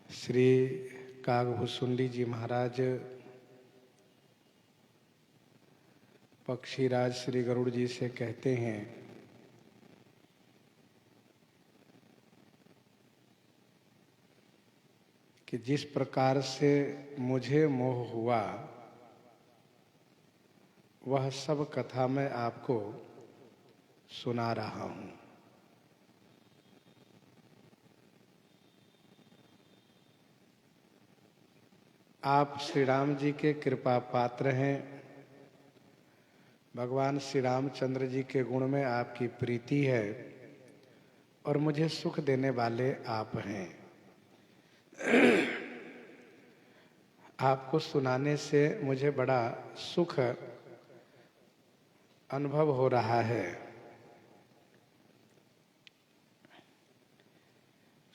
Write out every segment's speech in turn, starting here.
श्री कागभूषुंडी जी महाराज पक्षीराज श्री गरुड़ जी से कहते हैं कि जिस प्रकार से मुझे मोह हुआ वह सब कथा मैं आपको सुना रहा हूं। आप श्री राम जी के कृपा पात्र हैं। भगवान श्री रामचंद्र जी के गुण में आपकी प्रीति है और मुझे सुख देने वाले आप हैं। आपको सुनाने से मुझे बड़ा सुख अनुभव हो रहा है।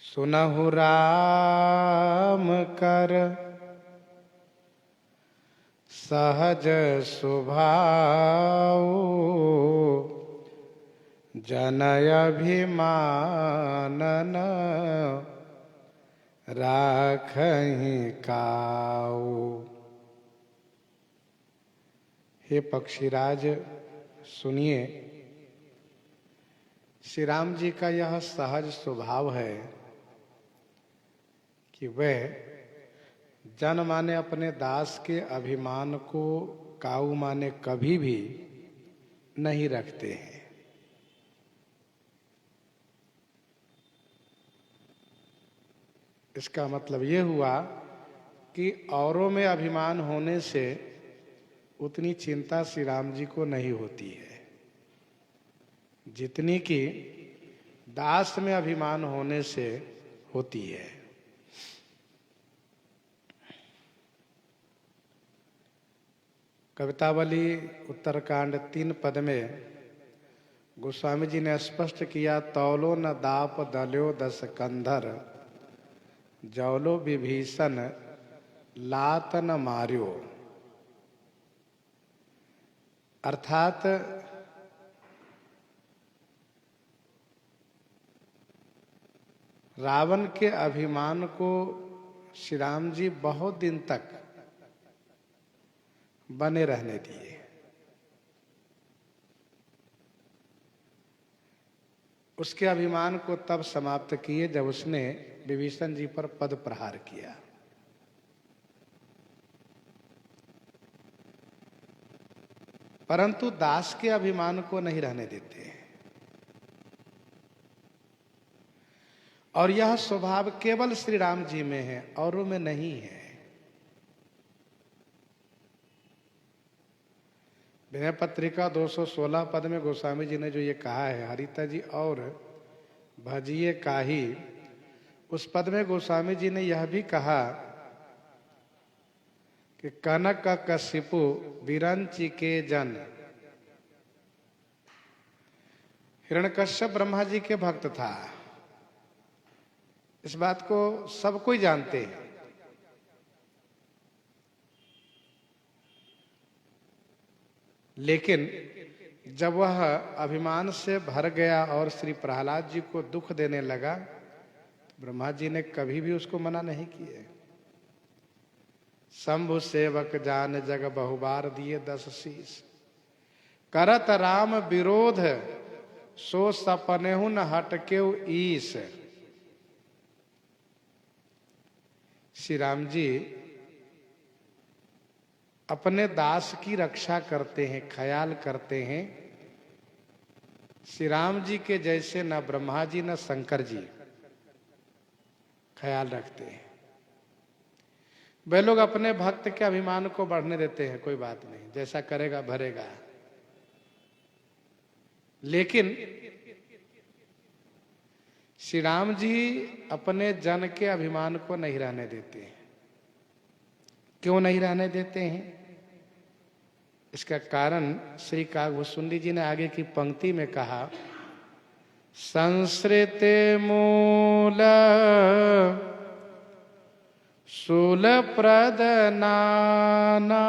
सुनहु राम कर सहज स्वभाव जनय अभिमानन राखहि काऊ। हे पक्षीराज सुनिए, श्री राम जी का यह सहज स्वभाव है कि वह जन माने अपने दास के अभिमान को काऊ माने कभी भी नहीं रखते हैं। इसका मतलब ये हुआ कि औरों में अभिमान होने से उतनी चिंता श्री राम जी को नहीं होती है जितनी कि दास में अभिमान होने से होती है। कवितावली उत्तरकांड 3 पद में गोस्वामी जी ने स्पष्ट किया, तौलो न दाप दल्यो दस कंधर जौलो विभीषण लात न मार्यो। अर्थात रावण के अभिमान को श्री राम जी बहुत दिन तक बने रहने दिए। उसके अभिमान को तब समाप्त किए जब उसने विभीषण जी पर पद प्रहार किया। परंतु दास के अभिमान को नहीं रहने देते और यह स्वभाव केवल श्री राम जी में है, औरों में नहीं है। विनय पत्रिका 216 पद में गोस्वामी जी ने जो ये कहा है, हरिता जी और भजिए काही, उस पद में गोस्वामी जी ने यह भी कहा कि कनक कशिपु विरंचि के जन। हिरण्यकश्यप ब्रह्मा जी के भक्त था, इस बात को सब कोई जानते हैं। लेकिन जब वह अभिमान से भर गया और श्री प्रहलाद जी को दुख देने लगा, ब्रह्मा जी ने कभी भी उसको मना नहीं किए। शंभु सेवक जान जग बहुबार दिए 10 शीस, करत राम विरोध सो सपनेहु न हटकेउ ईस। श्री राम जी अपने दास की रक्षा करते हैं, ख्याल करते हैं। श्री राम जी के जैसे न ब्रह्मा जी न शंकर जी ख्याल रखते हैं। वे लोग अपने भक्त के अभिमान को बढ़ने देते हैं, कोई बात नहीं, जैसा करेगा भरेगा। लेकिन श्री राम जी अपने जन के अभिमान को नहीं रहने देते हैं। क्यों नहीं रहने देते हैं? इसका कारण श्री कागभूषुंडी जी ने आगे की पंक्ति में कहा, संस्कृत मूल शूल प्रद नाना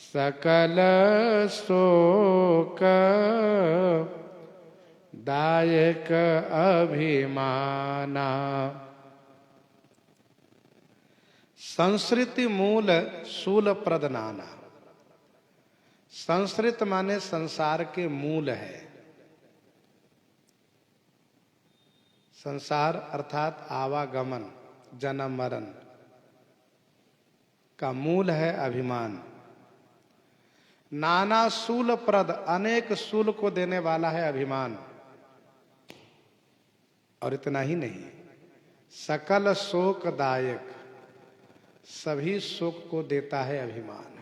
सकल शोक दायक अभिमाना। संसृति मूल शूल प्रद नाना। संसृत माने संसार के मूल है। संसार अर्थात आवागमन, जन्म मरण का मूल है अभिमान। नाना शूल प्रद, अनेक शूल को देने वाला है अभिमान। और इतना ही नहीं, सकल शोकदायक, सभी शोक को देता है अभिमान।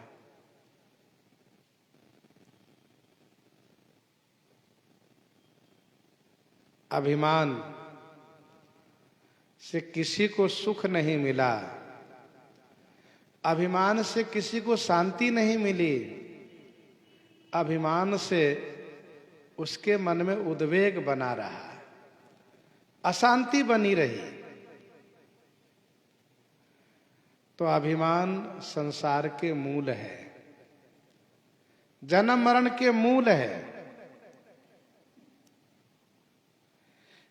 अभिमान से किसी को सुख नहीं मिला, अभिमान से किसी को शांति नहीं मिली, अभिमान से उसके मन में उद्वेग बना रहा, अशांति बनी रही। तो अभिमान संसार के मूल है, जन्म मरण के मूल है।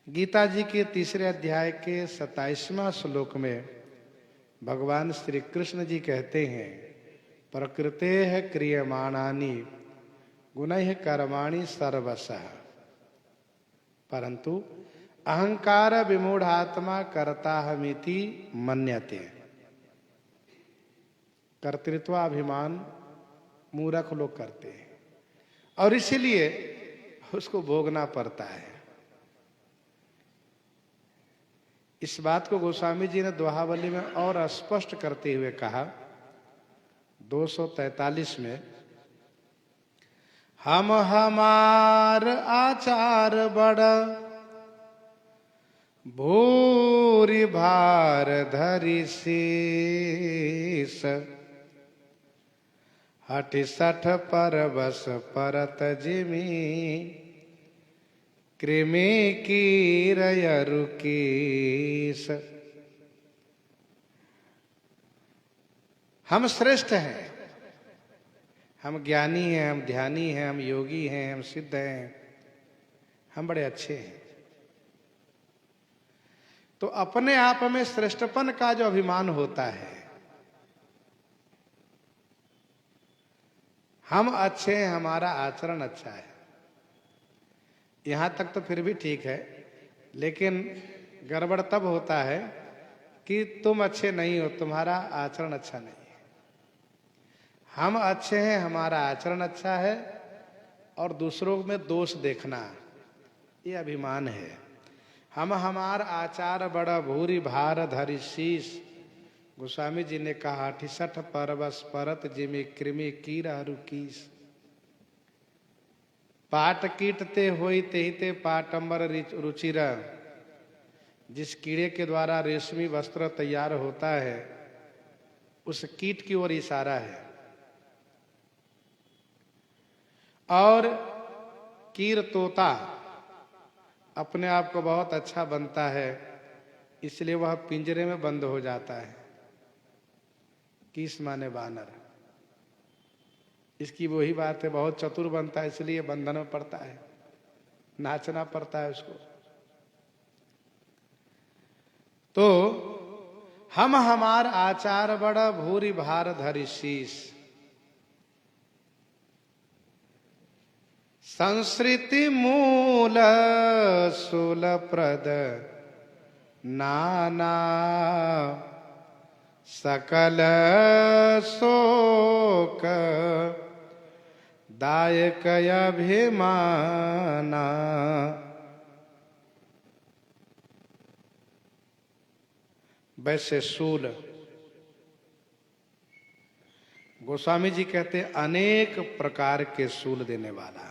गीता जी के 3 अध्याय के 27वां श्लोक में भगवान श्री कृष्ण जी कहते हैं, प्रकृतेः क्रियमाणानि गुणैः कर्माणि सर्वशः परंतु अहंकार विमूढ़ात्मा कर्ताहमिति मन्यते। कर्तृत्वाभिमान मूर्ख लोग करते हैं और इसीलिए उसको भोगना पड़ता है। इस बात को गोस्वामी जी ने दोहावली में और स्पष्ट करते हुए कहा 243 में, हम हमार आचार बड़ भूरि भार धरि शीस हठि सठ परवश परत जिमी कृमि कीरयरु कीस। हम श्रेष्ठ हैं, हम ज्ञानी हैं, हम ध्यानी हैं, हम योगी हैं, हम सिद्ध हैं, हम बड़े अच्छे हैं। तो अपने आप में श्रेष्ठपन का जो अभिमान होता है, हम अच्छे हैं, हमारा आचरण अच्छा है, यहां तक तो फिर भी ठीक है। लेकिन गड़बड़ तब होता है कि तुम अच्छे नहीं हो, तुम्हारा आचरण अच्छा नहीं है। हम अच्छे हैं, हमारा आचरण अच्छा है, और दूसरों में दोष देखना, ये अभिमान है। हम हमार आचार बड़ा भूरि भार धरि शीस। गोस्वामी जी ने कहा 68 परवश परत जिमि कृमि कीरा रुकीस। पाट कीटते होई तेहिते पाटंबर रुचिर। जिस कीड़े के द्वारा रेशमी वस्त्र तैयार होता है, उस कीट की ओर इशारा है। और कीर तोता अपने आप को बहुत अच्छा बनता है, इसलिए वह पिंजरे में बंद हो जाता है। कीस माने बानर। इसकी वही बात है, बहुत चतुर बनता है इसलिए बंधन में पड़ता है, नाचना पड़ता है उसको। तो हम हमार आचार बड़ा भूरि भार धरि शीस। संस्कृति मूल शूल प्रद नाना सकल शोक दायक अभिमाना। वैसे शूल, गोस्वामी जी कहते अनेक प्रकार के शूल देने वाला।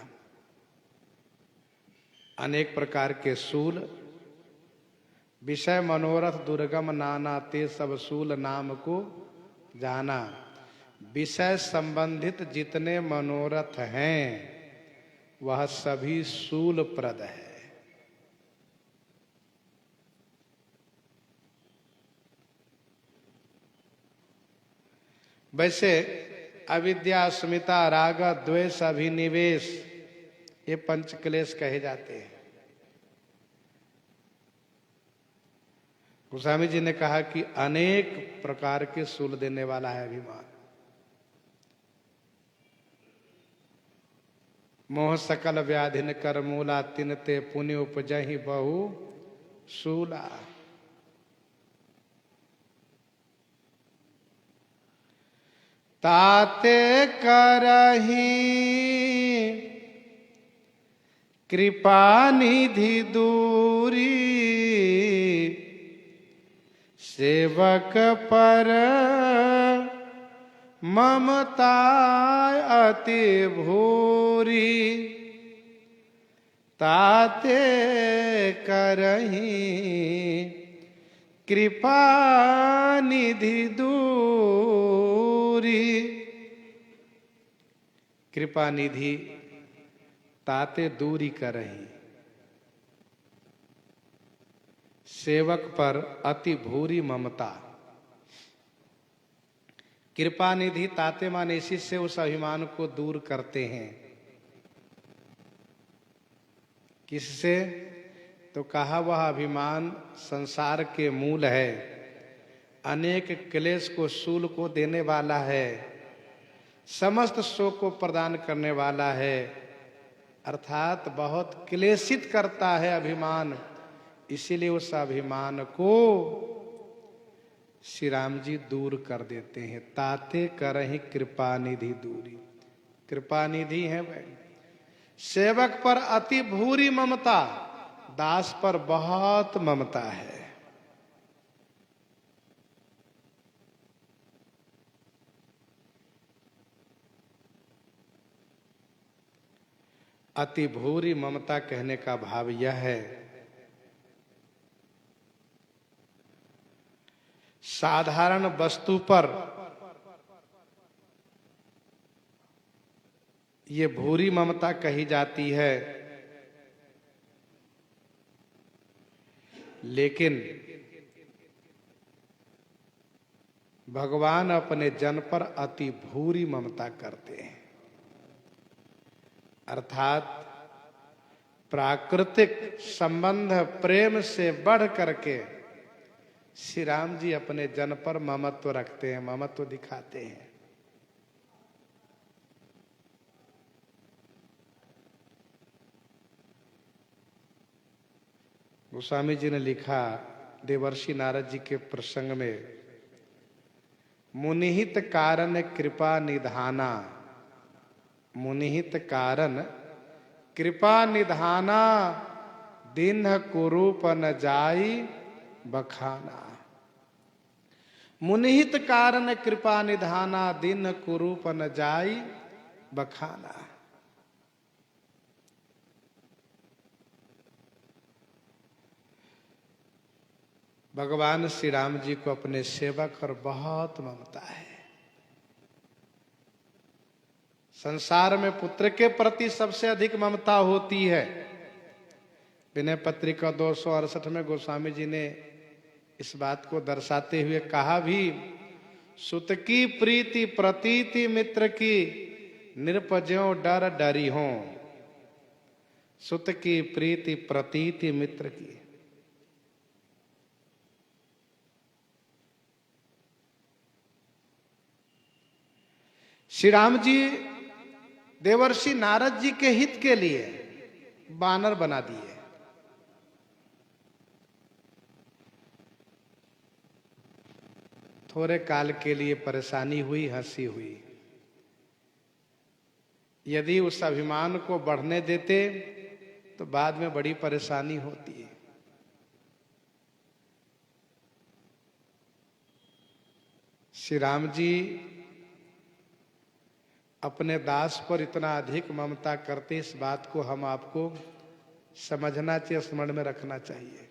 अनेक प्रकार के शूल, विषय मनोरथ दुर्गम नाना ते सब शूल नाम को जाना। विषय संबंधित जितने मनोरथ हैं वह सभी शूल प्रद है। वैसे अविद्या, अस्मिता, राग, द्वेष, अभिनिवेश, ये पंच क्लेश कहे जाते हैं। गोस्वामी जी ने कहा कि अनेक प्रकार के सूल देने वाला है अभिमान। मोह सकल व्याधिन कर मूला, तिनते पुण्य उपजहि बहु सूला। ताते करहि कृपा निधि दूरी, सेवक पर ममता अति भूरी। ताते करहि कृपा निधि दूरी। कृपा निधि ताते दूरी करहि, सेवक पर अति भूरी ममता। कृपा निधि ताते माने इसी से उस अभिमान को दूर करते हैं। किससे? तो कहा वह अभिमान संसार के मूल है, अनेक क्लेश को शूल को देने वाला है, समस्त शोक को प्रदान करने वाला है, अर्थात बहुत क्लेशित करता है अभिमान। इसीलिए उस अभिमान को श्री राम जी दूर कर देते हैं। ताते करहि कृपा निधि दूरी। कृपा निधि है वह, सेवक पर अति भूरी ममता, दास पर बहुत ममता है। अति भूरी ममता कहने का भाव यह है, साधारण वस्तु पर ये भूरी ममता कही जाती है, लेकिन भगवान अपने जन पर अति भूरी ममता करते हैं। अर्थात प्राकृतिक संबंध प्रेम से बढ़ करके श्री राम जी अपने जन पर ममत्व रखते हैं, ममत्व दिखाते हैं। गोस्वामी जी ने लिखा देवर्षि नारद जी के प्रसंग में, मुनिहित कारण कृपा निधाना, मुनिहित कारण कृपा निधाना, दीन्ह कुरूप न जाई बखाना। मुनिहित कारण कृपा निधाना, दीन्ह कुरूप न जाई बखाना। भगवान श्री राम जी को अपने सेवक और बहुत ममता है। संसार में पुत्र के प्रति सबसे अधिक ममता होती है। विनय पत्रिका 268 में गोस्वामी जी ने इस बात को दर्शाते हुए कहा भी, सुत की प्रीति प्रतीति मित्र की, निरपज्यों डर डरी हो। सुत की प्रीति प्रतीति मित्र की। श्री राम जी देवर्षि नारद जी के हित के लिए बानर बना दिए। थोड़े काल के लिए परेशानी हुई, हंसी हुई। यदि उस अभिमान को बढ़ने देते तो बाद में बड़ी परेशानी होती है। श्री राम जी अपने दास पर इतना अधिक ममता करते, इस बात को हम आपको समझना चाहिए, स्मरण में रखना चाहिए।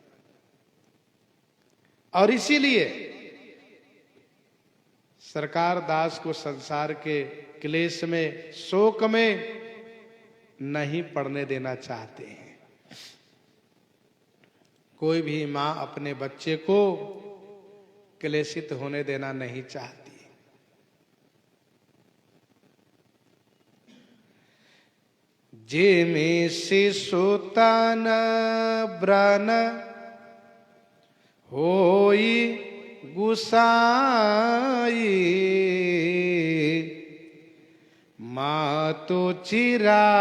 और इसीलिए सरकार दास को संसार के क्लेश में, शोक में नहीं पड़ने देना चाहते हैं। कोई भी मां अपने बच्चे को क्लेशित होने देना नहीं चाहती। जे में शिशु तन ब्रन हो होई गुसाई, मातु चिराव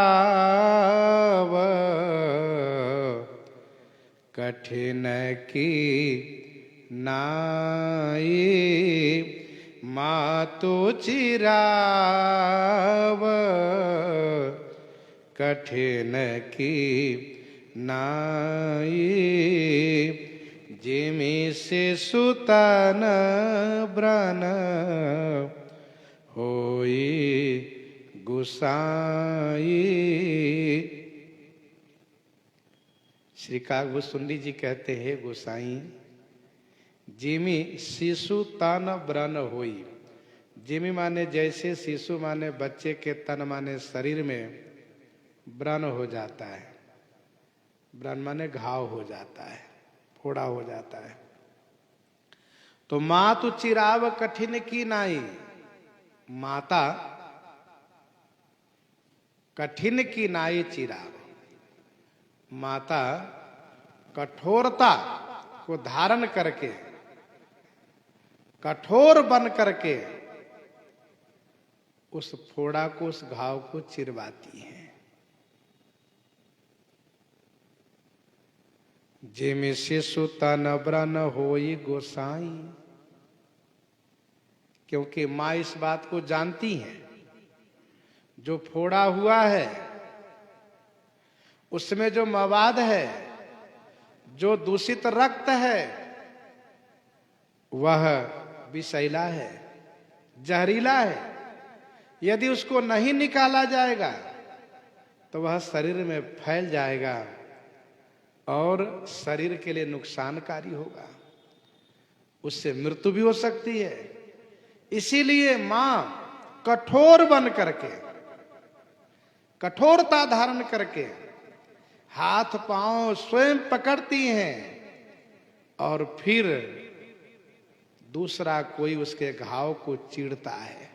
कठिन की नाई, मातु चिराव कठिन की नाई, जिमि से सुतन ब्रन होई गुसाई। श्री कागभूषुंडी जी कहते हैं, गोसाई जिमि शिशु तन ब्रन होई। जिमि माने जैसे, शिशु माने बच्चे के, तन माने शरीर में ब्रन हो जाता है। ब्रन माने घाव हो जाता है, फोड़ा हो जाता है। तो मातु चिराव कठिन की नाई, माता कठिन की नाई चिराव, माता कठोरता को धारण करके, कठोर बन करके उस फोड़ा को, उस घाव को चिरवाती है। जिमि शिशु तन ब्रन होई गोसाई, क्योंकि मां इस बात को जानती है, जो फोड़ा हुआ है उसमें जो मवाद है, जो दूषित रक्त है, वह विषैला है, जहरीला है। यदि उसको नहीं निकाला जाएगा तो वह शरीर में फैल जाएगा और शरीर के लिए नुकसानकारी होगा, उससे मृत्यु भी हो सकती है। इसीलिए मां कठोर बन करके, कठोरता धारण करके हाथ पांव स्वयं पकड़ती हैं और फिर दूसरा कोई उसके घाव को चीरता है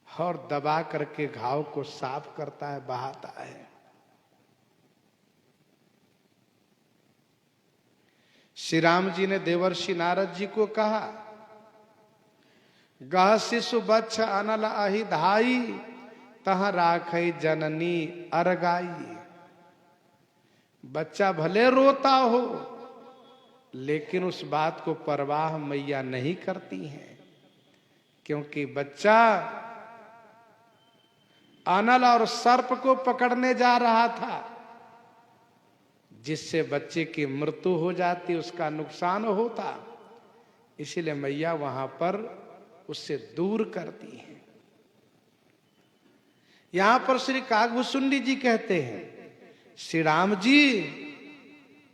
और दबा करके घाव को साफ करता है, बहाता है। श्री राम जी ने देवर्षि नारद जी को कहा, गह शिशु बच्छ अनल अहि धाई, तह राखई जननी अरगाई। बच्चा भले रोता हो, लेकिन उस बात को परवाह मैया नहीं करती हैं, क्योंकि बच्चा अनल और सर्प को पकड़ने जा रहा था, जिससे बच्चे की मृत्यु हो जाती, उसका नुकसान होता। इसीलिए मैया वहां पर उससे दूर करती है। यहां पर श्री कागभूषुंडी जी कहते हैं, श्री राम जी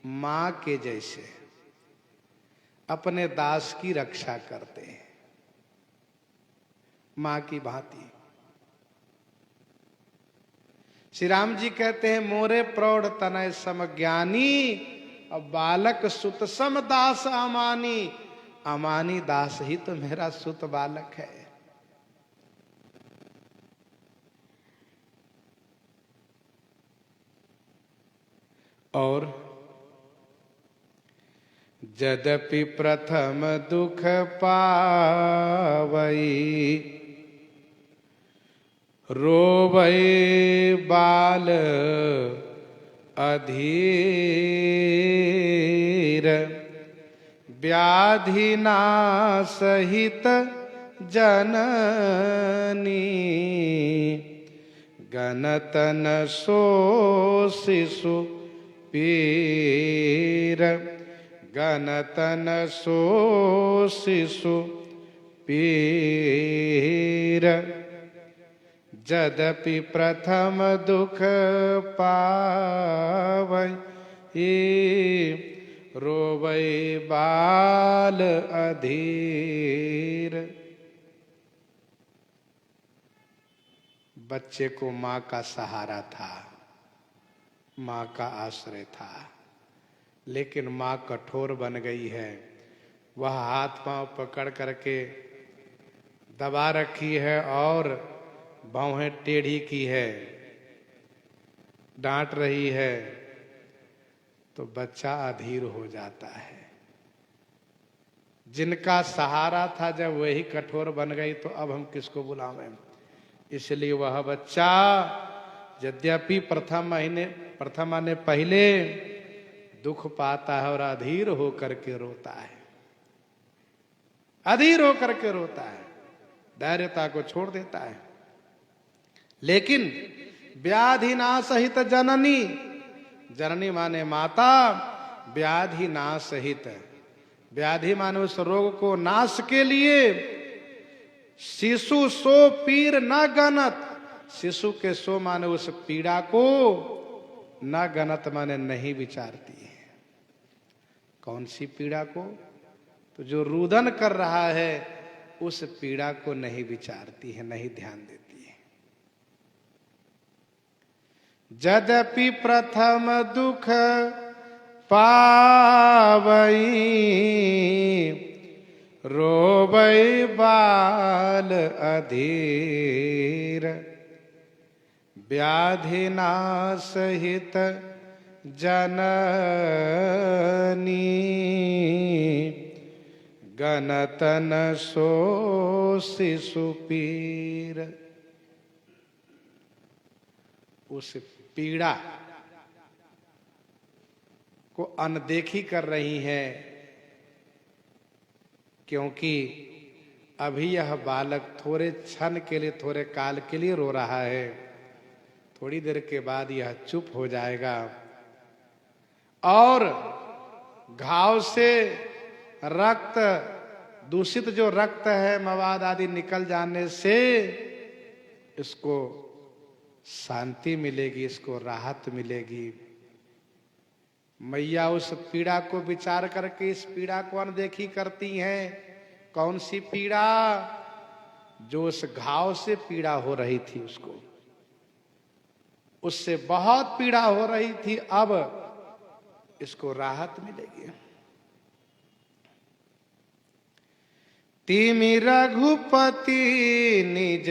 मां के जैसे अपने दास की रक्षा करते हैं, मां की भांति। श्री राम जी कहते हैं, मोरे प्रौढ़ तनय समज्ञानी, अब बालक सुत सम दास अमानी। अमानी दास ही तो मेरा सुत बालक है। और यद्यपि प्रथम दुख पावई, रोवै बाल अधीर, व्याधि नासहित जननी, गनतन सो शिशु पीर, गनतन सो शिशु पीर। यद्यपि प्रथम दुख पावै, रोवै बाल अधीर। बच्चे को मां का सहारा था, मां का आश्रय था, लेकिन मां कठोर बन गई है। वह हाथ पांव पकड़ करके दबा रखी है और भौहें टेढ़ी की है, डांट रही है, तो बच्चा अधीर हो जाता है। जिनका सहारा था जब वही कठोर बन गई तो अब हम किसको बुलावें। इसलिए वह बच्चा यद्यपि प्रथम आने पहले दुख पाता है और अधीर होकर के रोता है, अधीर होकर के रोता है, धैर्यता को छोड़ देता है। लेकिन व्याधि नाश सहित जननी, जननी माने माता, व्याधि नाश सहित, व्याधि माने उस रोग को नाश के लिए, शिशु सो पीर न गणत, शिशु के सो माने उस पीड़ा को, न गणत माने नहीं विचारती है। कौन सी पीड़ा को? तो जो रुदन कर रहा है उस पीड़ा को नहीं विचारती है, नहीं ध्यान देती है। यद्यपि प्रथम दुख पावई, रोवै बाल अधीर, व्याधि नाश सहित जननी, गणतन सो शिशु पीर। उस पीड़ा को अनदेखी कर रही है, क्योंकि अभी यह बालक थोड़े क्षण के लिए, थोड़े काल के लिए रो रहा है, थोड़ी देर के बाद यह चुप हो जाएगा और घाव से रक्त, दूषित जो रक्त है, मवाद आदि निकल जाने से इसको शांति मिलेगी, इसको राहत मिलेगी। मैया उस पीड़ा को विचार करके इस पीड़ा को अनदेखी करती हैं। कौन सी पीड़ा? जो उस घाव से पीड़ा हो रही थी, उसको, उससे बहुत पीड़ा हो रही थी, अब इसको राहत मिलेगी। तिमि रघुपति निज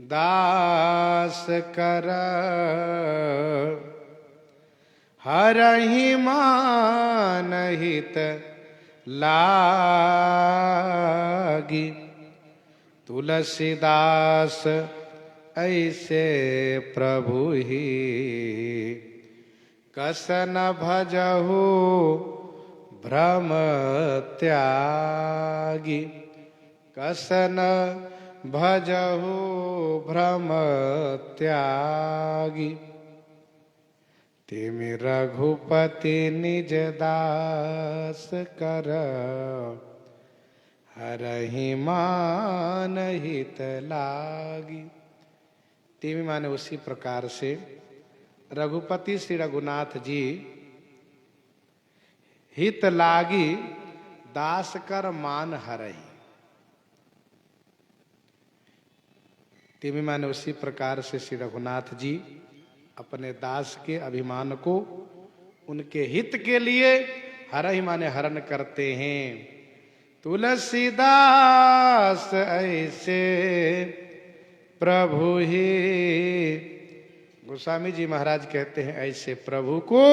दास कर, हरहि मानहित लागी, तुलसीदास ऐसे प्रभु ही, कसन भजहु भ्रम त्यागी, कसन भजहु भ्रम त्यागी, तिमि रघुपति निज दास कर, हरहि मानहित लागी। तिमि माने उसी प्रकार से रघुपति श्री रघुनाथ जी हित लागी, दास कर मान हरहि। तिमि माने उसी प्रकार से श्री रघुनाथ जी अपने दास के अभिमान को उनके हित के लिए हरहि माने हरण करते हैं। तुलसीदास ऐसे प्रभु ही, गोस्वामी जी महाराज कहते हैं, ऐसे प्रभु को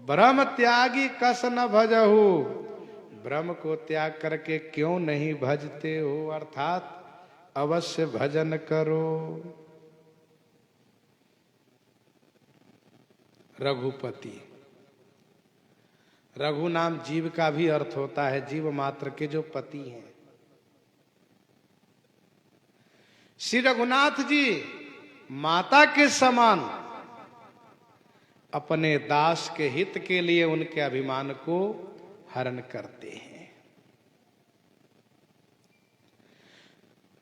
ब्रह्म त्यागी कस न भजहु, ब्रह्म को त्याग करके क्यों नहीं भजते हो, अर्थात अवश्य भजन करो। रघुपति, रघु नाम जीव का भी अर्थ होता है, जीव मात्र के जो पति हैं। श्री रघुनाथ जी माता के समान अपने दास के हित के लिए उनके अभिमान को हरण करते हैं।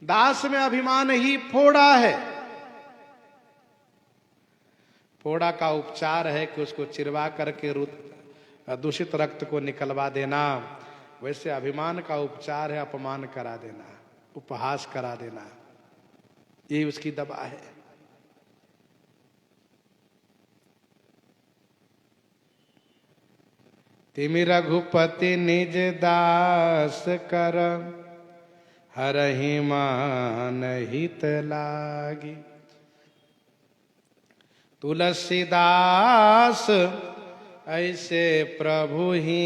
दास में अभिमान ही फोड़ा है। फोड़ा का उपचार है कि उसको चिरवा करके दूषित रक्त को निकलवा देना। वैसे अभिमान का उपचार है अपमान करा देना, उपहास करा देना, यही उसकी दवा है। तिमि रघुपति निज दास कर, हरहि मानहित लागी, तुलसीदास ऐसे प्रभु ही,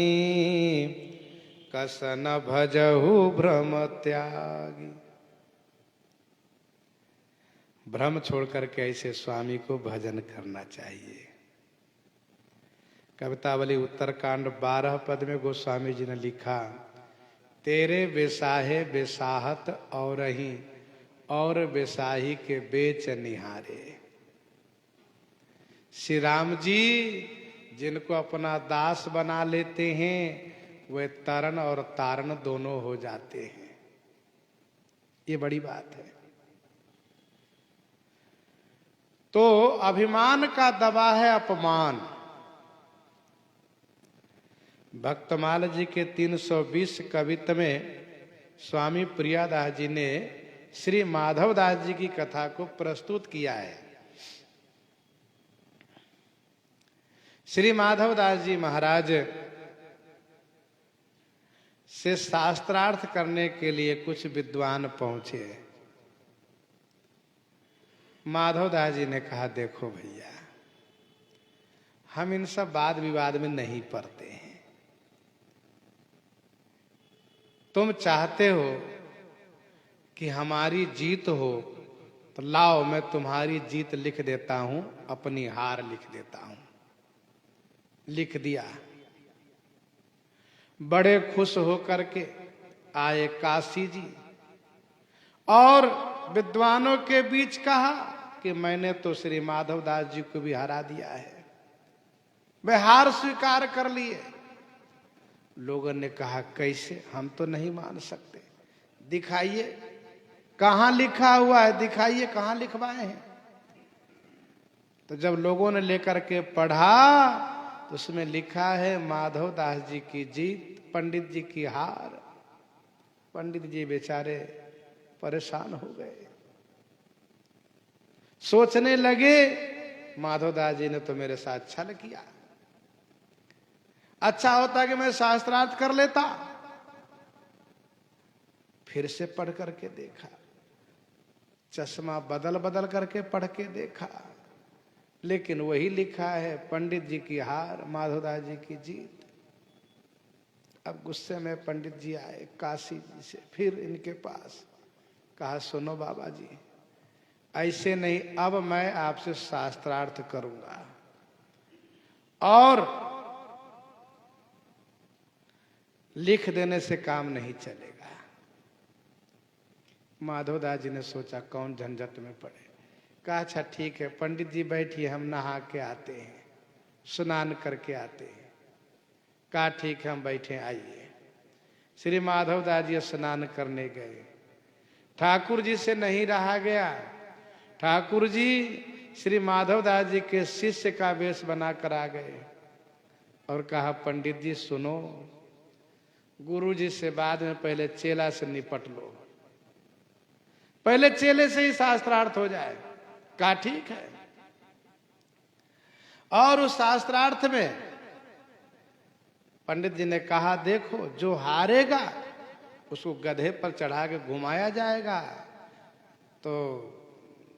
कस न भजहु भ्रम त्यागी। भ्रम छोड़ करके ऐसे स्वामी को भजन करना चाहिए। कवितावली उत्तरकांड 12 पद में गोस्वामी जी ने लिखा, तेरे बेसाहे बेसाहत और बेसाही के बेच निहारे। श्री राम जी जिनको अपना दास बना लेते हैं वे तरण और तारण दोनों हो जाते हैं। ये बड़ी बात है। तो अभिमान का दबा है अपमान। भक्तमाल जी के 320 कवित्त में स्वामी प्रियादास जी ने श्री माधवदास जी की कथा को प्रस्तुत किया है। श्री माधवदास जी महाराज से शास्त्रार्थ करने के लिए कुछ विद्वान पहुंचे। माधवदास जी ने कहा, देखो भैया, हम इन सब वाद विवाद में नहीं पड़ते हैं। तुम चाहते हो कि हमारी जीत हो तो लाओ, मैं तुम्हारी जीत लिख देता हूं, अपनी हार लिख देता हूं। लिख दिया। बड़े खुश होकर के आए काशी जी और विद्वानों के बीच कहा कि मैंने तो श्री माधवदास जी को भी हरा दिया है। वे हार स्वीकार कर लिए। लोगों ने कहा, कैसे? हम तो नहीं मान सकते, दिखाइए कहां लिखा हुआ है, दिखाइए कहां लिखवाए हैं। तो जब लोगों ने लेकर के पढ़ा तो उसमें लिखा है, माधवदास जी की जीत, पंडित जी की हार। पंडित जी बेचारे परेशान हो गए। सोचने लगे, माधवदास जी ने तो मेरे साथ छल किया। अच्छा होता कि मैं शास्त्रार्थ कर लेता। फिर से पढ़ करके देखा, चश्मा बदल बदल करके पढ़ के देखा, लेकिन वही लिखा है, पंडित जी की हार, माधवदास जी की जीत। अब गुस्से में पंडित जी आए काशी जी से, फिर इनके पास कहा, सुनो बाबा जी, ऐसे नहीं, अब मैं आपसे शास्त्रार्थ करूंगा और लिख देने से काम नहीं चलेगा। माधवदास जी ने सोचा, कौन झंझट में पड़े। कहा, अच्छा ठीक है पंडित जी बैठिए, हम नहा के आते हैं, स्नान करके आते हैं। कहा, ठीक है हम बैठे, आइए। श्री माधवदास जी स्नान करने गए। ठाकुर जी से नहीं रहा गया। ठाकुर जी श्री माधवदास जी के शिष्य का वेश बना कर आ गए और कहा, पंडित जी सुनो, गुरु जी से बाद में पहले चेला से निपट लो, पहले चेले से ही शास्त्रार्थ हो जाए। कहा, ठीक है। और उस शास्त्रार्थ में पंडित जी ने कहा, देखो जो हारेगा उसको गधे पर चढ़ा के घुमाया जाएगा। तो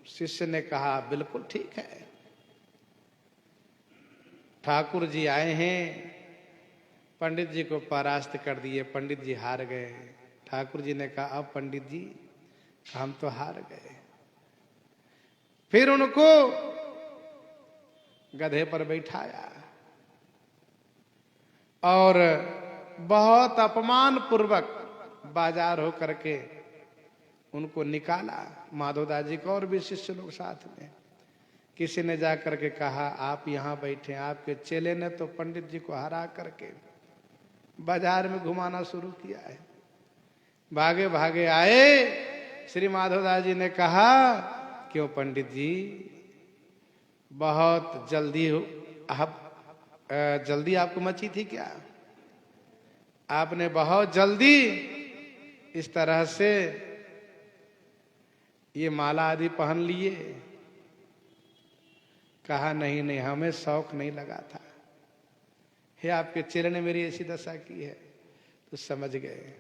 शिष्य ने कहा, बिल्कुल ठीक है। ठाकुर जी आए हैं, पंडित जी को परास्त कर दिए। पंडित जी हार गए। ठाकुर जी ने कहा, अब पंडित जी हम तो हार गए। फिर उनको गधे पर बैठाया और बहुत अपमान पूर्वक बाजार हो करके उनको निकाला। माधवदास जी को और भी शिष्य लोग साथ में। किसी ने जा करके कहा, आप यहाँ बैठे, आपके चेले ने तो पंडित जी को हरा करके बाजार में घुमाना शुरू किया है। भागे भागे आए। श्री माधवदास जी ने कहा, क्यों पंडित जी, बहुत जल्दी जल्दी आपको मची थी क्या? आपने बहुत जल्दी इस तरह से ये माला आदि पहन लिए? कहा, नहीं नहीं, हमें शौक नहीं लगा था। हे, आपके चेले ने मेरी ऐसी दशा की है। तो समझ गए।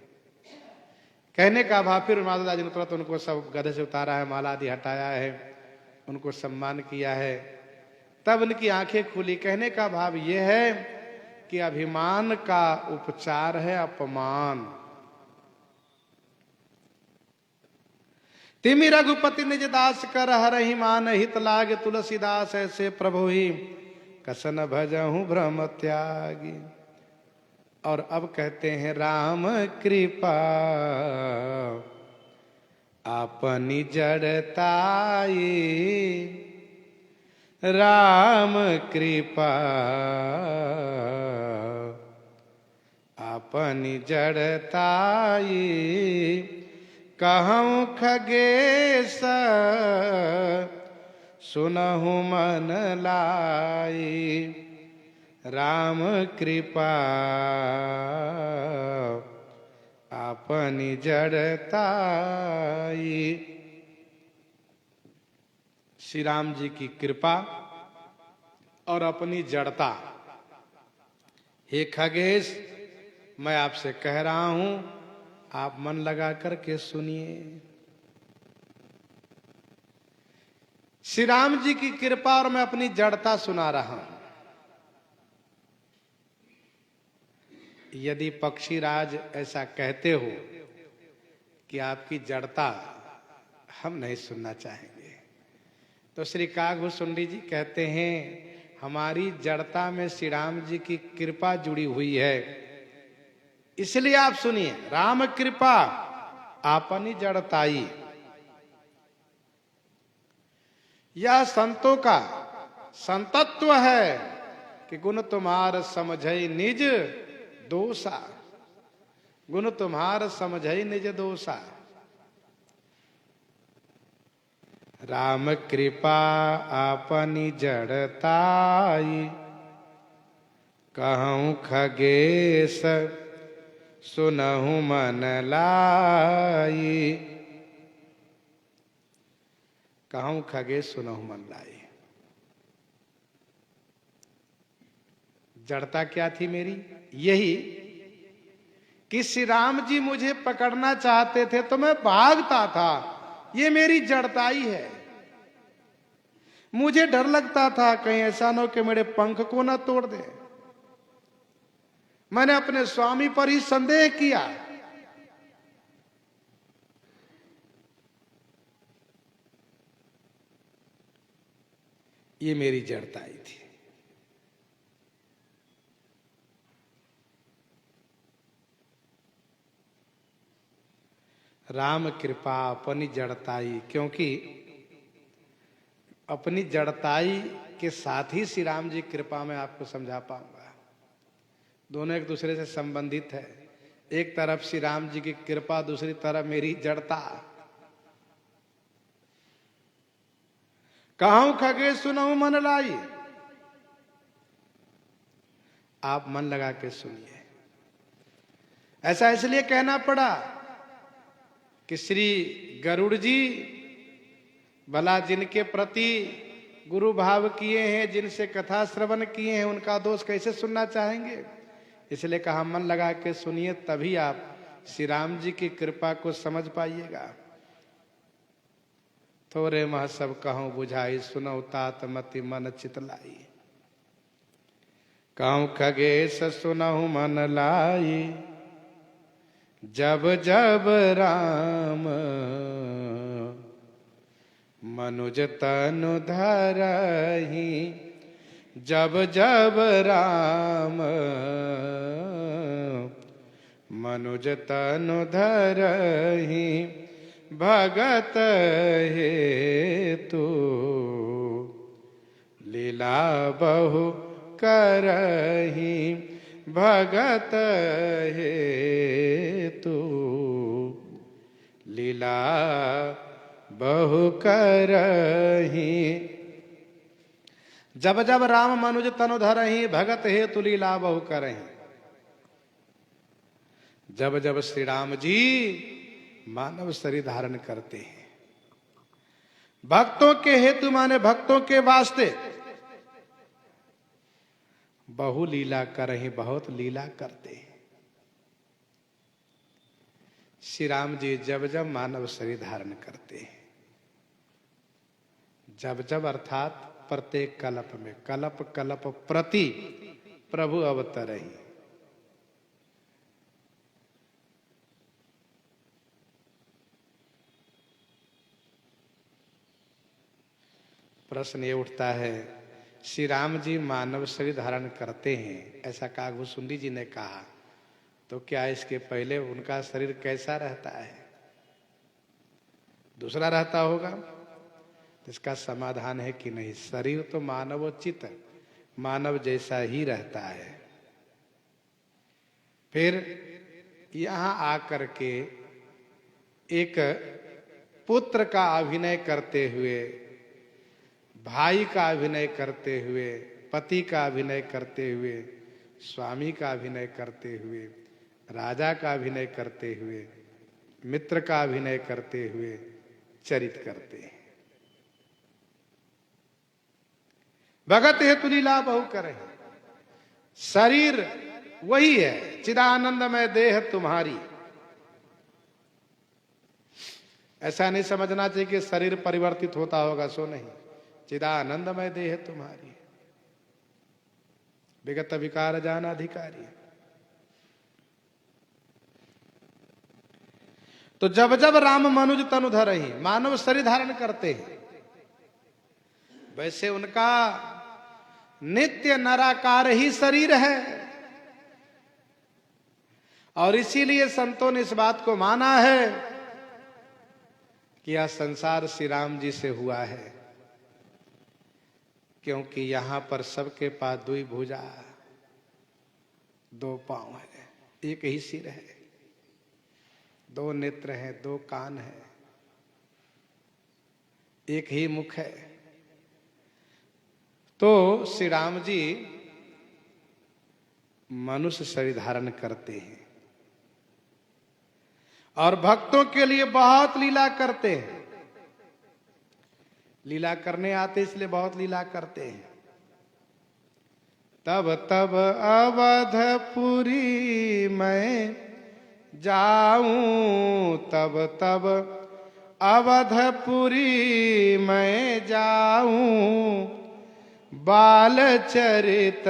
कहने का भाव, फिर माधवदास जी ने तुरंत उनको सब गधे से उतारा है, माला आदि हटाया है, उनको सम्मान किया है। तब उनकी आंखें खुली। कहने का भाव यह है कि अभिमान का उपचार है अपमान। तिमि रघुपति निज दास कर हरहि मान, हित लाग तुलसीदास ऐसे प्रभु ही कसन भजहु भ्रम त्यागी। और अब कहते हैं राम कृपा आपनी जड़ताई, राम कृपा आपनी जड़ताई। कहूँ खगेश सुनहु मन लाई, राम कृपा आपनी जड़ताई। श्री राम जी की कृपा और अपनी जड़ता। हे खगेश, मैं आपसे कह रहा हूं, आप मन लगा करके सुनिए। श्री राम जी की कृपा और मैं अपनी जड़ता सुना रहा हूं। यदि पक्षीराज ऐसा कहते हो कि आपकी जड़ता हम नहीं सुनना चाहेंगे, तो श्री कागभूषुंडी जी कहते हैं हमारी जड़ता में श्री राम जी की कृपा जुड़ी हुई है, इसलिए आप सुनिए। राम कृपा आपनी जड़ताई, यह संतों का संतत्व है कि गुण तुम्हार समझई निज दोषा, गुण तुम्हार समझई निज दोषा। राम कृपा आपनी जड़ताई, कहूँ खगेश सुनहु मन लाई, कहूँ खगेश सुनहु मन लाई। जड़ता क्या थी मेरी? यही कि श्री राम जी मुझे पकड़ना चाहते थे तो मैं भागता था, ये मेरी जड़ताई है। मुझे डर लगता था कहीं ऐसा न हो कि मेरे पंख को ना तोड़ दे। मैंने अपने स्वामी पर ही संदेह किया। ये मेरी जड़ताई थी। राम कृपा अपनी जड़ताई, क्योंकि अपनी जड़ताई के साथ ही श्री राम जी कृपा में आपको समझा पाऊंगा। दोनों एक दूसरे से संबंधित है। एक तरफ श्री राम जी की कृपा, दूसरी तरफ मेरी जड़ता। कहूं खगेश सुनहु मन लाई, आप मन लगा के सुनिए। ऐसा इसलिए कहना पड़ा कि श्री गरुड़ जी भला जिनके प्रति गुरु भाव किए हैं, जिनसे कथा श्रवण किए हैं, उनका दोष कैसे सुनना चाहेंगे? इसलिए कहा मन लगा के सुनिए, तभी आप श्री राम जी की कृपा को समझ पाइएगा। थोरे मह सब कहूं बुझाई, सुनौ तात मति मन चितलाई। कहूं खगेश सुनहु मन लाई, जब जब राम मनुज तनु धरहि, जब जब राम मनुज तनु धरहि, भगत हेतु लीला बहु करहि, भगत हेतु लीला बहु करहि। जब जब राम मनुज तनु धरहि, भगत हेतु लीला बहु करहि। जब जब श्री राम जी मानव शरीर धारण करते हैं, भक्तों के हेतु माने भक्तों के वास्ते, बहु लीला करहि, बहुत लीला करते हैं। श्री राम जी जब जब मानव शरीर धारण करते हैं, जब जब अर्थात प्रत्येक कल्प में, कल्प कल्प प्रति प्रभु अवतरहि। प्रश्न ये उठता है, श्री राम जी मानव शरीर धारण करते हैं ऐसा कागभूषुंडी जी ने कहा, तो क्या इसके पहले उनका शरीर कैसा रहता है? दूसरा रहता होगा? इसका समाधान है कि नहीं, शरीर तो मानवोचित मानव जैसा ही रहता है। फिर यहां आकर के एक पुत्र का अभिनय करते हुए, भाई का अभिनय करते हुए, पति का अभिनय करते हुए, स्वामी का अभिनय करते हुए, राजा का अभिनय करते हुए, मित्र का अभिनय करते हुए चरित करते हैं। भगत हेतु लीला बहु करे, शरीर वही है, चिदानंदमय देह तुम्हारी। ऐसा नहीं समझना चाहिए कि शरीर परिवर्तित होता होगा, सो नहीं, चिदानंदमय देह तुम्हारी, विगत विकार जान अधिकारी। तो जब जब राम मनुज तनु धरहि, मानव शरीर धारण करते हैं, वैसे उनका नित्य नराकार ही शरीर है। और इसीलिए संतों ने इस बात को माना है कि यह संसार श्री राम जी से हुआ है, क्योंकि यहां पर सबके पास दुई भुजा, दो पांव है, एक ही सिर है, दो नेत्र हैं, दो कान है, एक ही मुख है। तो श्री राम जी मनुष्य शरीर धारण करते हैं और भक्तों के लिए बहुत लीला करते हैं। लीला करने आते इसलिए बहुत लीला करते हैं। तब तब अवधपुरी मैं जाऊं, तब तब अवधपुरी मैं जाऊं, बाल चरित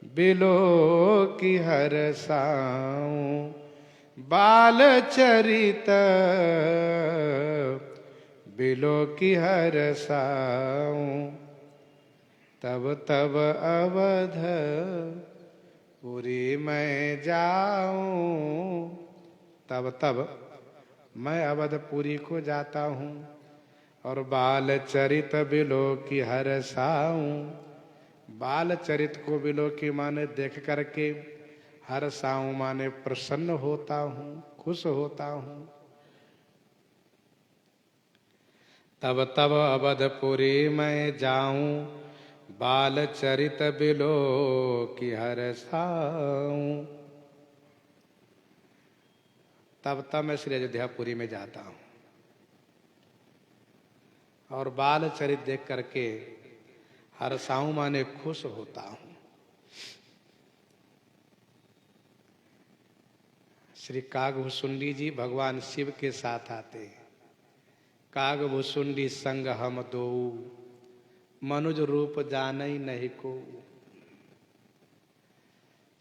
बिलो की हरसाऊं, बाल चरित बिलो की हरसाऊं, तब तब अवध पुरी मैं जाऊं। तब तब मैं अवधपुरी को जाता हूं और बाल चरित बिलो की हरसाऊं। बाल चरित को बिलो की माने देख करके हरसाऊं माने प्रसन्न होता हूं, खुश होता हूं। तब तब अवधपुरी मैं जाऊं, बाल चरित बिलो की हरसाऊं। तब तब मैं श्री अयोध्यापुरी में जाता हूं और बाल चरित देख करके हरसाऊं माने खुश होता हूं। श्री कागभूषुंडी जी भगवान शिव के साथ आते हैं। कागभूषुंडी संग हम दो, मनुज रूप जानई नहीं को।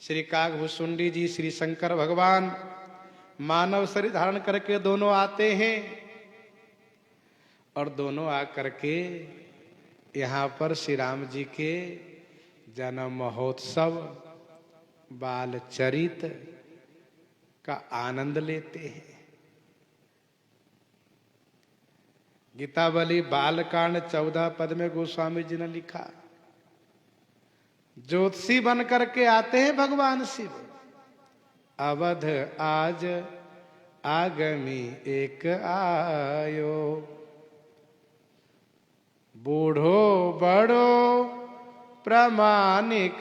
श्री कागभूषुंडी जी श्री शंकर भगवान मानव शरीर धारण करके दोनों आते हैं और दोनों आकर के यहाँ पर श्री राम जी के जन्म महोत्सव बाल चरित का आनंद लेते हैं। गीतावली बालकांड 14 पद में गोस्वामी जी ने लिखा, ज्योतिषी बन करके आते हैं भगवान शिव। अवध आज आगमी एक आयो, बूढ़ो बड़ो प्रामाणिक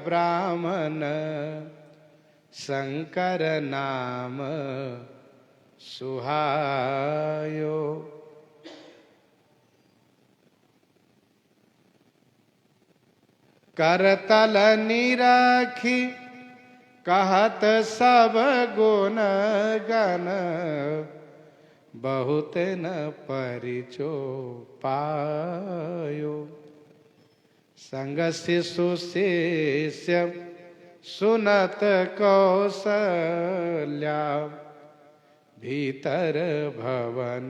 ब्राह्मण, शंकर नाम सुहायो। करतल निरखी कहत सब गुण गण, बहुत न परिचो पायो। संग शिशु शिष्य सुनत कौशल्या, भीतर भवन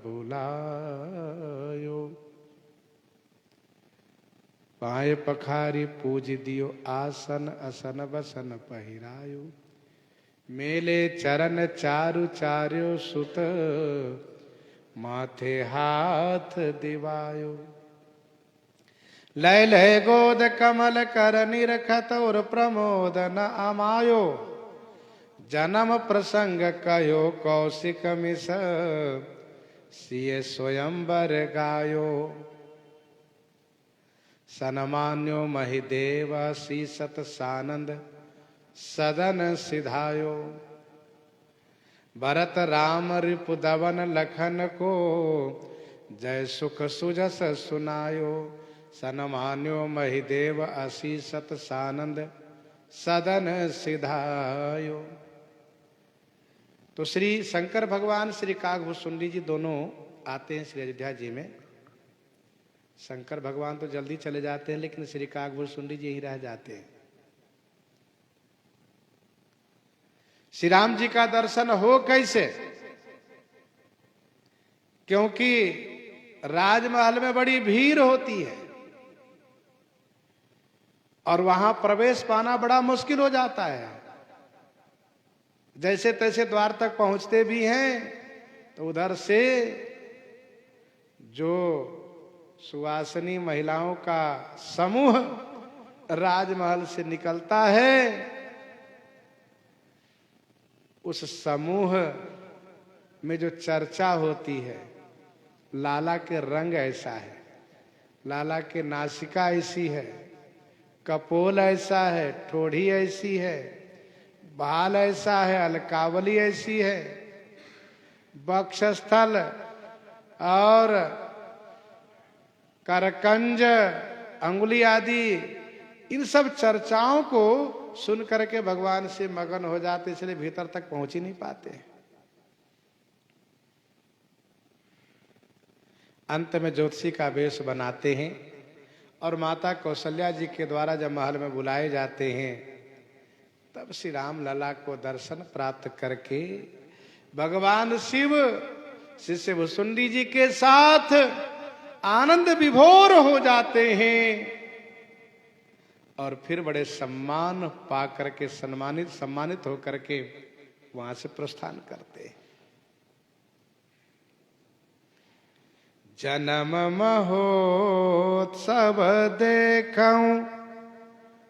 बुलायो। पाए पखारी पूज दियो आसन, असन बसन पहिरायो। मेले चरण चारु चार्यो, सुत माथे हाथ दिवायो। लय लय गोद कमल कर निरखत, और प्रमोद न अमायो। जन्म प्रसंग कयो कौशिक मिस, सिय स्वयंवर गायो। सनमान्यो महिदेव सीसत सानंद, सदन सिधायो। भरत राम रिपुदवन लखन को, जय सुख सुजस सुनायो। सनमान्यो महिदेव असीसत सानंद, सदन सिधायो। तो श्री शंकर भगवान श्री काकभूषुंडी जी दोनों आते हैं श्री अयोध्या जी में। शंकर भगवान तो जल्दी चले जाते हैं, लेकिन श्री काकभूषुंडी जी यहीं रह जाते हैं। श्री राम जी का दर्शन हो कैसे? क्योंकि राजमहल में बड़ी भीड़ होती है और वहां प्रवेश पाना बड़ा मुश्किल हो जाता है। जैसे तैसे द्वार तक पहुंचते भी हैं तो उधर से जो सुवासिनी महिलाओं का समूह राजमहल से निकलता है, उस समूह में जो चर्चा होती है, लाला के रंग ऐसा है, लाला के नासिका ऐसी है, कपोल ऐसा है, ठोड़ी ऐसी है, बाल ऐसा है, अलकावली ऐसी है, वक्षस्थल और करकंज, अंगुली आदि, इन सब चर्चाओं को सुन करके भगवान से मगन हो जाते, इसलिए भीतर तक पहुंच ही नहीं पाते। अंत में ज्योतिषी का वेश बनाते हैं और माता कौशल्या जी के द्वारा जब महल में बुलाए जाते हैं, तब श्री राम लला को दर्शन प्राप्त करके भगवान शिव शिष्य भुसुंडी जी के साथ आनंद विभोर हो जाते हैं और फिर बड़े सम्मान पा करके सम्मानित होकर के वहां से प्रस्थान करते हैं। जन्म महोत्सव देखूं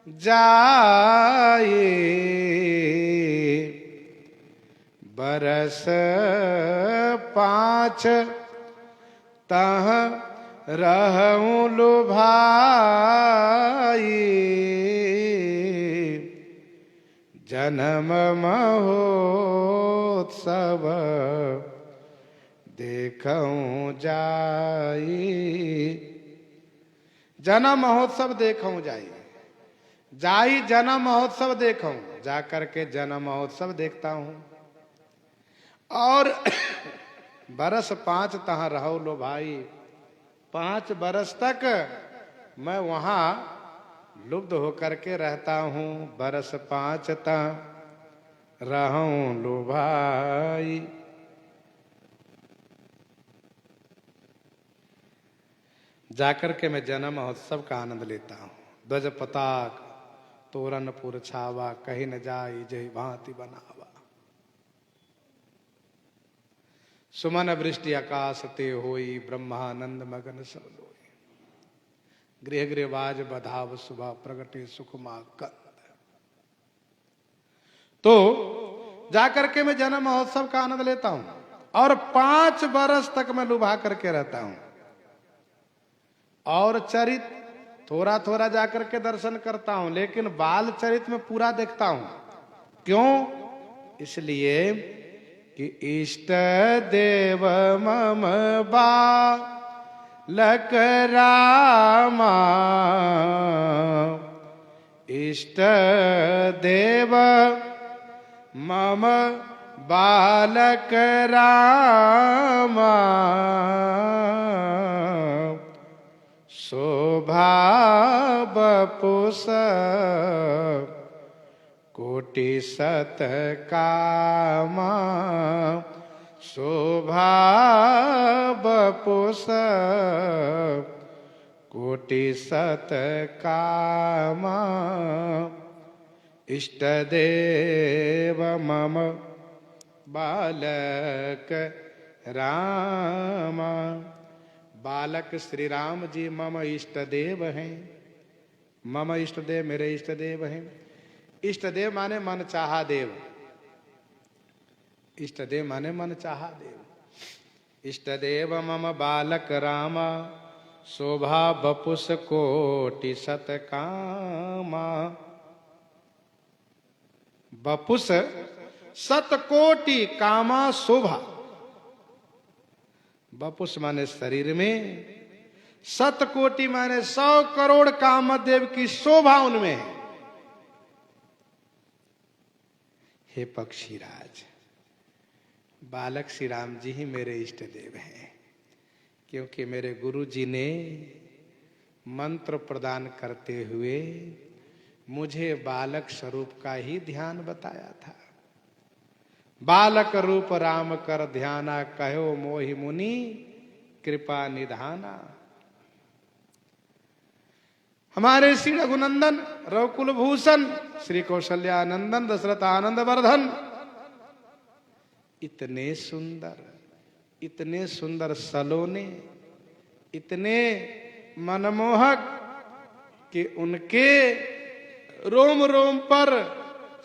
जाए, बरस 5 तह रहूं लुभाई। जन्म महोत्सव देखूं जाई, जन्म महोत्सव देखूं जाई, जाई जन्म महोत्सव देखूं, जा करके जन्म महोत्सव देखता हूं और बरस 5 तहां रहो लो भाई, 5 बरस तक मैं वहां लुब्ध होकर के रहता हूं। बरस 5 तहां रहूं लो भाई। जाकर के मैं जन्म महोत्सव का आनंद लेता हूं। ध्वज पताक तोरण पुर छावा, कहीं न जाई जय भांति बनावा। सुमन वृष्टि आकाश ते होई, ब्रह्मानंद मगन सब लोई। गृह गृहवाज बधाव सुबह, प्रगटे सुखमा कंद। तो जाकर के मैं जन्म महोत्सव का आनंद लेता हूं और 5 बरस तक मैं लुभा करके रहता हूं और चरित थोड़ा थोड़ा जाकर के दर्शन करता हूं, लेकिन बाल चरित में पूरा देखता हूं। क्यों? इसलिए कि इष्ट देव मम बालक रामा, इष्ट देव मम बालक रामा, शोभा बपुस कोटि सत कामा, शोभा बपुस कोटि सत कामा, इष्ट देव मम बालक रामा। बालक श्री राम जी मम इष्ट देव हैं। मम इष्ट देव, मेरे इष्ट देव हैं। इष्ट देव माने मन चाहा देव। इष्ट देव माने मन चाहा देव। इष्ट देव मम बालक रामा, शोभा बपुस कोटि सत कामा। बपुस सतकोटि कामा शोभा। बपुस माने शरीर में, सतकोटि माने 100 करोड़ कामदेव की शोभा उनमें है। हे पक्षीराज, बालक श्री राम जी ही मेरे इष्ट देव हैं, क्योंकि मेरे गुरु जी ने मंत्र प्रदान करते हुए मुझे बालक स्वरूप का ही ध्यान बताया था। बालक रूप राम कर ध्याना, कहो मोहि मुनि कृपा निधाना। हमारे श्री रघुनंदन रघुकुल भूषण श्री कौशल्यानंदन दशरथ आनंद वर्धन इतने सुंदर सलोने, इतने मनमोहक कि उनके रोम रोम पर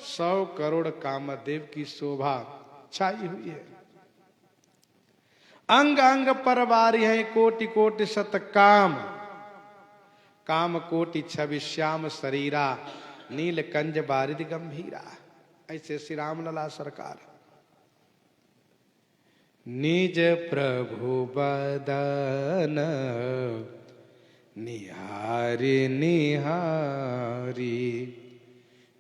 100 करोड़ कामदेव की शोभा छाई हुई है। अंग अंग पर वारी है कोटि कोटि सत काम, काम कोटि छवि श्याम शरीरा, नील कंज बारिद गंभीरा। ऐसे श्री राम लला सरकार। निज प्रभु बदन निहारी निहारी,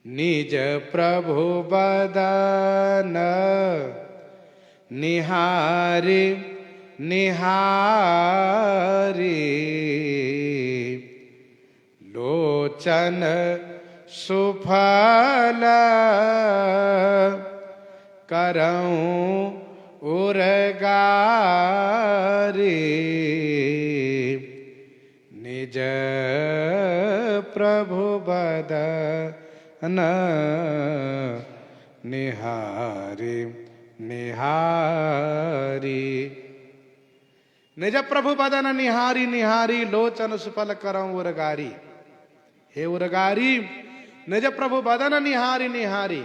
निज प्रभु बदन निहारी निहारी, लोचन सुफल करऊं उरगारी, निज प्रभु बदन निहारी निहारी, निज प्रभु बदन निहारी निहारी, लोचन सुफल करऊं उरगारी। हे उरगारी, निज प्रभु बदन निहारी निहारी,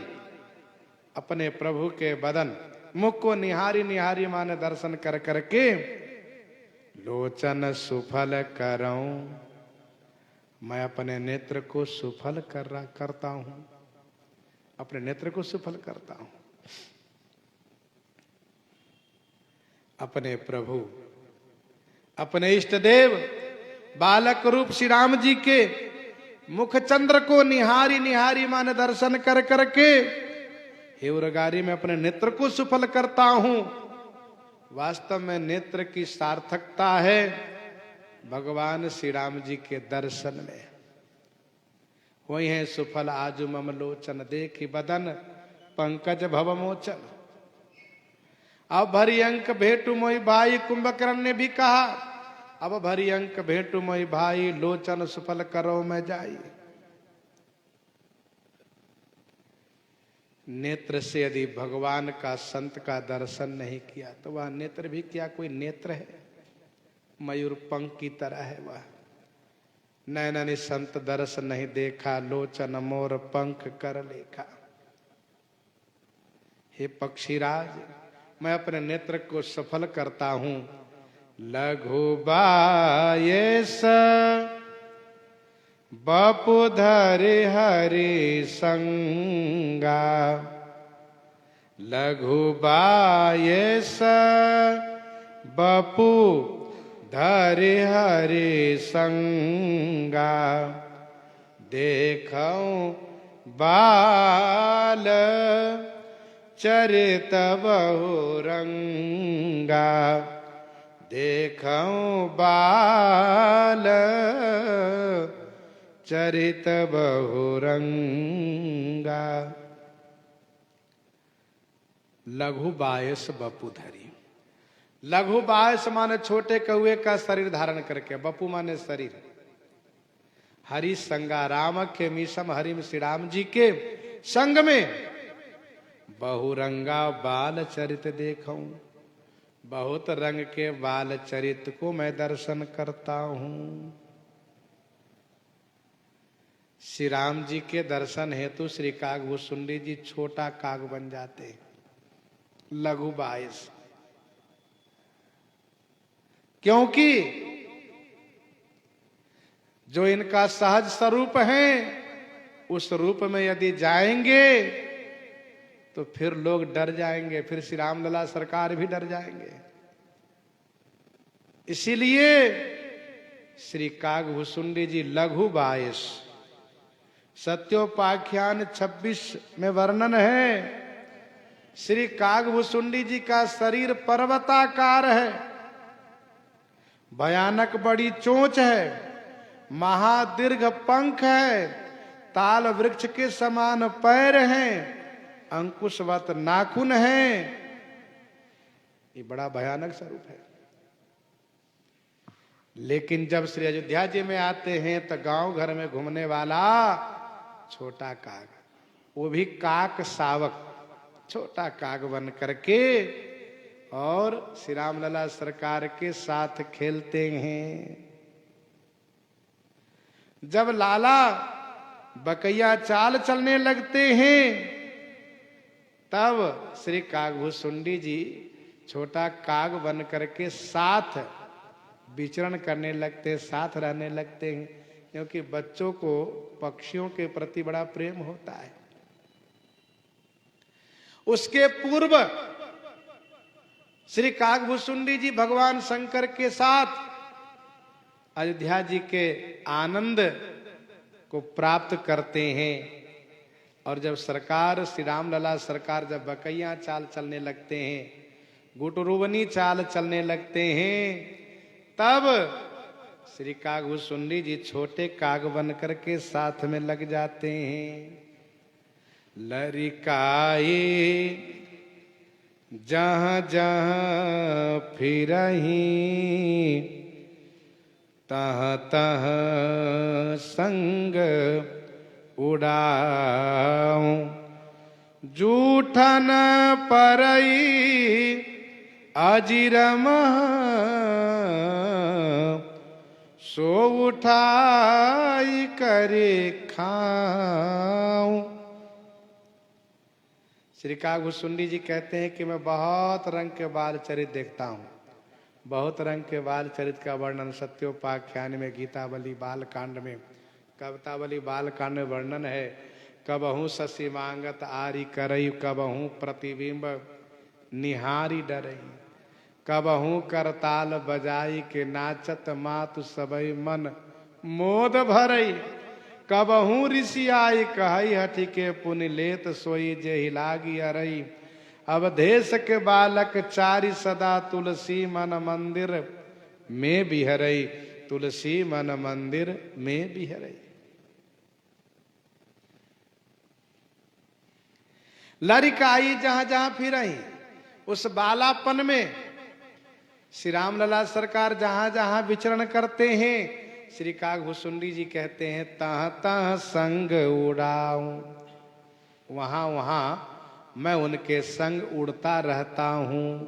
अपने प्रभु के बदन मुख को निहारी निहारी माने दर्शन कर करके, लोचन सुफल करऊं, मैं अपने नेत्र को सुफल करता हूं, अपने नेत्र को सुफल करता हूं। अपने प्रभु, अपने इष्ट देव बालक रूप श्री राम जी के मुख चंद्र को निहारी निहारी माने दर्शन कर करके, हे उरगारी मैं अपने नेत्र को सुफल करता हूं। वास्तव में नेत्र की सार्थकता है भगवान श्री राम जी के दर्शन में। वही है सुफल आजु मम लोचन, देखि बदन पंकज भव मोचन। अब भरी अंक भेटू मोहि भाई, कुंभकर्ण ने भी कहा अब भरी अंक भेटू मोहि भाई, लोचन सुफल करो मैं जाई। नेत्र से यदि भगवान का संत का दर्शन नहीं किया तो वह नेत्र भी क्या कोई नेत्र है? मयूर पंख की तरह है वह। नैननि संत दर्श नहीं देखा, लोचन मोर पंख कर लेखा। हे पक्षीराज, मैं अपने नेत्र को सफल करता हूं। लघु बायस बपु धरि हरि संगा, लघु बायस बपु धरि हरि संगा, देखऊं बाल चरित बहुरंगा, देखऊं बाल चरित बहुरंगा। लघु बायस बपु धरी। लघु बायस माने छोटे कौए का शरीर धारण करके, बपु माने शरीर। हरि संगा राम के मीसम हरिम श्री राम जी के संग में बहुरंगा बाल चरित देखूं। बहुत रंग के बाल चरित को मैं दर्शन करता हूं। श्री राम जी के दर्शन हेतु श्री कागभूषुंडी जी छोटा काग बन जाते हैं, लघु बायस। क्योंकि जो इनका सहज स्वरूप है उस रूप में यदि जाएंगे तो फिर लोग डर जाएंगे, फिर श्री रामलला सरकार भी डर जाएंगे। इसीलिए श्री कागभूषुंडी जी लघु बायस। सत्योपाख्यान 26 में वर्णन है, श्री कागभूषुंडी जी का शरीर पर्वताकार है, भयानक बड़ी चोंच है, महादीर्घ पंख है, ताल वृक्ष के समान पैर हैं, अंकुशवत नाखून है। ये बड़ा भयानक स्वरूप है। लेकिन जब श्री अयोध्या जी में आते हैं तो गांव घर में घूमने वाला छोटा काग, वो भी काक सावक, छोटा काग बन करके और श्री रामलला सरकार के साथ खेलते हैं। जब लाला बकैया चाल चलने लगते हैं तब श्री कागभूषुंडी जी छोटा काग बन करके साथ विचरण करने लगते, साथ रहने लगते हैं। क्योंकि बच्चों को पक्षियों के प्रति बड़ा प्रेम होता है। उसके पूर्व श्री कागभूषुंडी जी भगवान शंकर के साथ अयोध्या जी के आनंद को प्राप्त करते हैं। और जब सरकार श्री रामलला सरकार जब बकैया चाल चलने लगते हैं, गुटरूबनी चाल चलने लगते हैं, तब श्री कागभूषुंडी जी छोटे काग बन करके साथ में लग जाते हैं। लरिकाए जहां जहां फिरहीं तहाँ तहाँ संग उड़ाऊं। जूठन परई अजिरम सो उठाई करे खाऊं। श्री कागभूषुंडी जी कहते हैं कि मैं बहुत रंग के बाल चरित देखता हूँ। बहुत रंग के बाल चरित का वर्णन सत्योपाख्यान में, गीतावली बाल कांड में, कवितावली बाल कांड में वर्णन है। कबहू शशि मांगत आरी करई, कबहू प्रतिबिंब निहारी डरई, कबहू करताल बजाई के नाचत मातु सबई मन मोद भरई, कबहू ऋषि आई कहई हठी के पुनि लेत सोई जेहि लागी अरई। अवधेश के बालक चारि सदा तुलसी मन मंदिर में बिहरई, तुलसी मन मंदिर में बिहरई। लरिकाई जहां जहां फिरई, उस बालापन में श्री रामलला सरकार जहां जहां विचरण करते हैं, श्री कागभूषुंडी जी कहते हैं तहाँ तहाँ संग उड़ाऊं। वहां वहां मैं उनके संग उड़ता रहता हूं।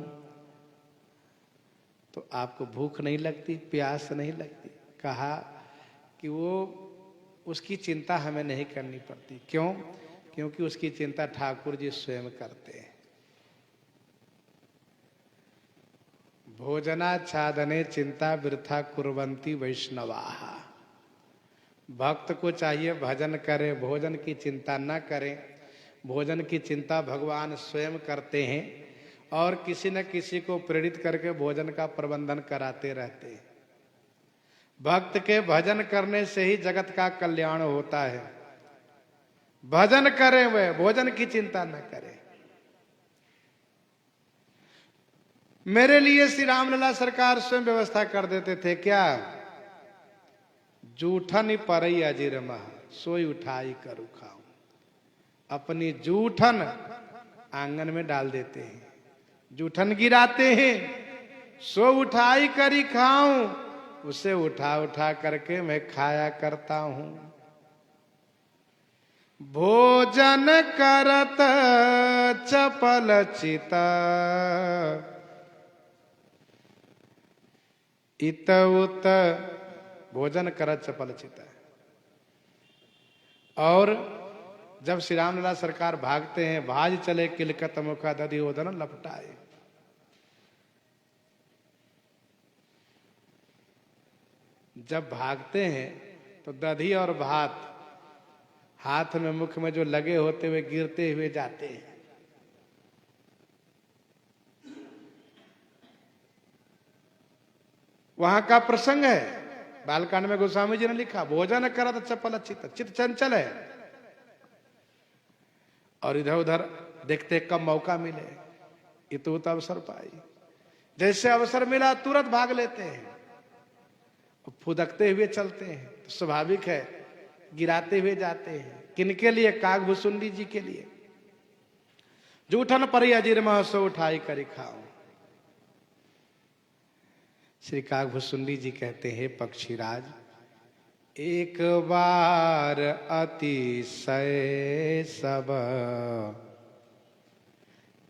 तो आपको भूख नहीं लगती, प्यास नहीं लगती? कहा कि वो उसकी चिंता हमें नहीं करनी पड़ती। क्यों? क्योंकि उसकी चिंता ठाकुर जी स्वयं करते हैं। भोजनाच्छादने चिंता वृथा कुर्वन्ति वैष्णवाः। भक्त को चाहिए भजन करे, भोजन की चिंता न करें। भोजन की चिंता भगवान स्वयं करते हैं और किसी न किसी को प्रेरित करके भोजन का प्रबंधन कराते रहते हैं। भक्त के भजन करने से ही जगत का कल्याण होता है। भजन करें, वह भोजन की चिंता न करें। मेरे लिए श्री रामलला सरकार स्वयं व्यवस्था कर देते थे। क्या? जूठन परई अजीर मह सोई उठाई करू खाऊं। अपनी जूठन आंगन में डाल देते हैं, जूठन गिराते हैं, सो उठाई करी खाऊं, उसे उठा उठा करके मैं खाया करता हूं। भोजन करत चपल चिता इत उत, भोजन करत चपल चिता। और जब श्री रामलला सरकार भागते हैं, भाज चले किलकत मुखा दधि ओदन लपटाए। जब भागते हैं तो दधी और भात हाथ में मुख में जो लगे होते हुए गिरते हुए जाते हैं। वहां का प्रसंग है, बालकांड में गोस्वामी जी ने लिखा, भोजन करत चपल चित, चित चंचल है और इधर उधर देखते कब मौका मिले इतुत अवसर पाई। जैसे अवसर मिला तुरंत भाग लेते हैं, फुदकते हुए चलते हैं। तो स्वाभाविक है गिराते हुए जाते हैं। किनके लिए? कागभुसुंडी जी के लिए। जूठन परी अजीर मह सो उठाई करी खाऊं। श्री कागभुसुंडी जी कहते हैं, पक्षीराज, एक बार अतिशय सब,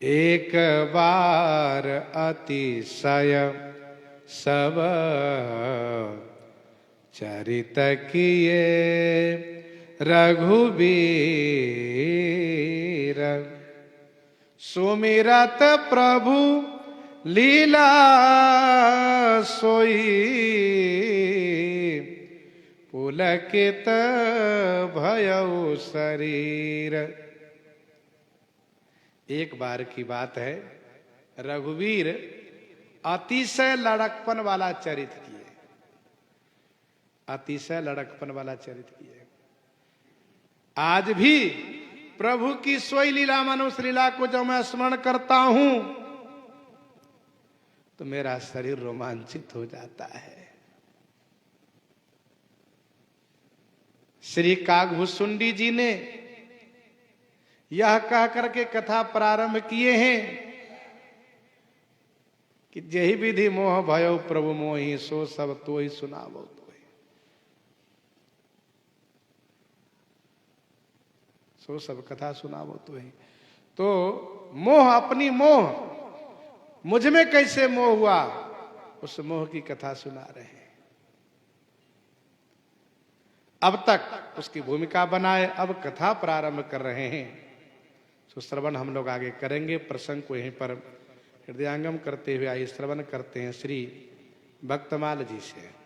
एक बार अतिशय सब चरित किए रघुबीर। सुमिरत प्रभु लीला सोई, पुलकित भयउ शरीर। एक बार की बात है, रघुवीर अतिशय लड़कपन वाला चरित्र किए, अतिशय लड़कपन वाला चरित्र किए। आज भी प्रभु की सोई लीला मनुष्य लीला को जब मैं स्मरण करता हूं तो मेरा शरीर रोमांचित हो जाता है। श्री कागभुसुंडी जी ने यह कह करके कथा प्रारंभ किए हैं कि जही विधि मोह भयो प्रभु मोहि, सो सब तो ही सुनावो तो। सो सब कथा सुनावो तो ही। तो मोह, अपनी मोह, मुझ में कैसे मोह हुआ, उस मोह की कथा सुना रहे हैं। अब तक उसकी भूमिका बनाए, अब कथा प्रारंभ कर रहे हैं। तो श्रवण हम लोग आगे करेंगे। प्रसंग को यहीं पर हृदयांगम करते हुए आइए श्रवण करते हैं श्री भक्तमाल जी से।